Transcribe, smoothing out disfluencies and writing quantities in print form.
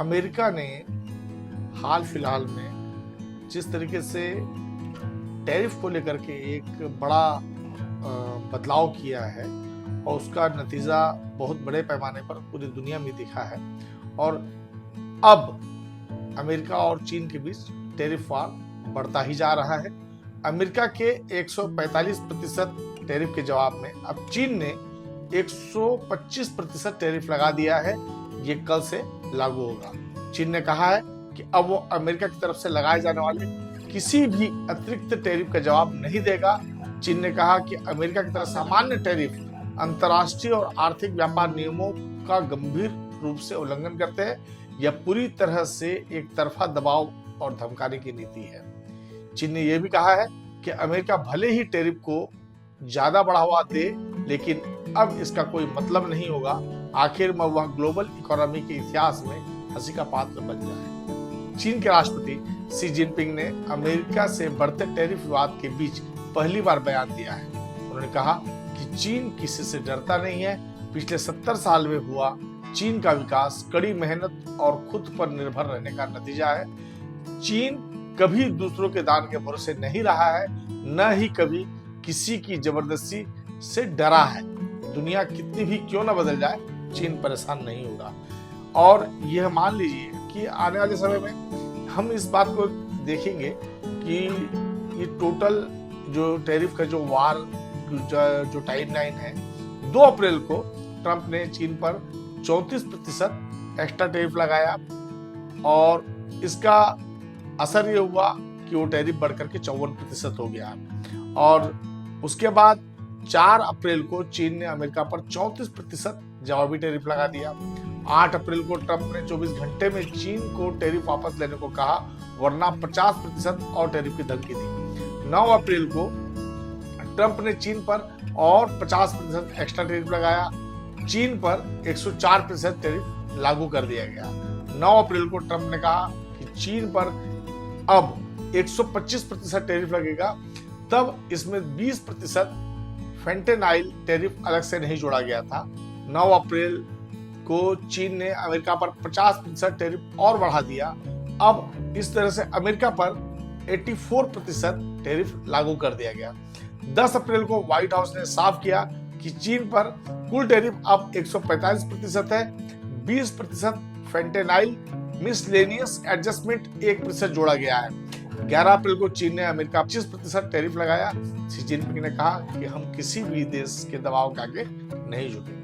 America ने हाल फिलहाल में जिस तरीके से टैरिफ को लेकर के एक बड़ा बदलाव किया है और उसका नतीजा बहुत बड़े पैमाने पर पूरी दुनिया में दिखा है। और अब अमेरिका और चीन के बीच टैरिफ वार बढ़ता ही जा रहा है। अमेरिका के 145% टैरिफ के जवाब में अब चीन ने 125% टैरिफ लगा दिया है। ये कल से लागू होगा। चीन ने कहा है कि अब वो अमेरिका की तरफ से लगाए जाने वाले किसी भी अतिरिक्त टैरिफ का जवाब नहीं देगा। चीन ने कहा कि अमेरिका की तरफ सामान्य टैरिफ अंतर्राष्ट्रीय और आर्थिक व्यापार नियमों का गंभीर रूप से उल्लंघन करते हैं। यह पूरी तरह से एक तरफा दबाव और धमकाने की नीति है। चीन ने यह भी कहा है कि अमेरिका भले ही टैरिफ को ज्यादा बढ़ावा दे, लेकिन अब इसका कोई मतलब नहीं होगा। आखिर में वह ग्लोबल इकोनॉमी के इतिहास में हंसी का पात्र बन जाए। चीन के राष्ट्रपति शी जिनपिंग ने अमेरिका से बढ़ते टैरिफ विवाद के बीच पहली बार बयान दिया है। उन्होंने कहा कि चीन किसी से डरता नहीं है। पिछले 70 साल में हुआ चीन का विकास कड़ी मेहनत और खुद पर निर्भर रहने का नतीजा है। चीन कभी दूसरों के दान के भरोसे नहीं रहा है, न ही कभी किसी की जबरदस्ती से डरा है। दुनिया कितनी भी क्यों न बदल जाए, चीन परेशान नहीं होगा। और यह मान लीजिए कि आने वाले समय में हम इस बात को देखेंगे कि ये टोटल जो टैरिफ का जो वार जो टाइमलाइन है, 2 अप्रैल को ट्रंप ने चीन पर 34% एक्स्ट्रा टैरिफ लगाया और इसका असर ये हुआ कि वो टैरिफ बढ़कर के 54% हो गया। और उसके बाद 4 अप्रैल को चीन ने अमेरिका पर 34% जवाबी टैरिफ लगा दिया। 8 अप्रैल को ट्रंप ने 24 घंटे में चीन को टैरिफ वापस लेने को कहा, वरना 50% और टैरिफ की धमकी दी। 9 अप्रैल को ट्रंप ने चीन पर और 50% एक्स्ट्रा टैरिफ लगाया। चीन पर 104% टैरिफ लागू कर दिया गया। 9 अप्रैल को ट्रंप ने कहा कि चीन पर अब 125% टैरिफ लगेगा। तब इसमें 20% फेंटेनाइल टैरिफ अलग से नहीं जोड़ा गया था। 9 अप्रैल को चीन ने अमेरिका पर 50% टैरिफ और बढ़ा दिया। अब इस तरह से अमेरिका पर 84% टैरिफ लागू कर दिया गया। 10 अप्रैल को व्हाइट हाउस ने साफ किया कि चीन पर कुल टैरिफ अब 145% है। 20% फेंटेनाइल मिसलेनियस एडजस्टमेंट 1% जोड़ा गया है। 11 अप्रैल को चीन ने अमेरिका 25% टैरिफ लगाया। शी जिनपिंग ने कहा कि हम किसी भी देश के दबाव के आगे नहीं झुकेंगे।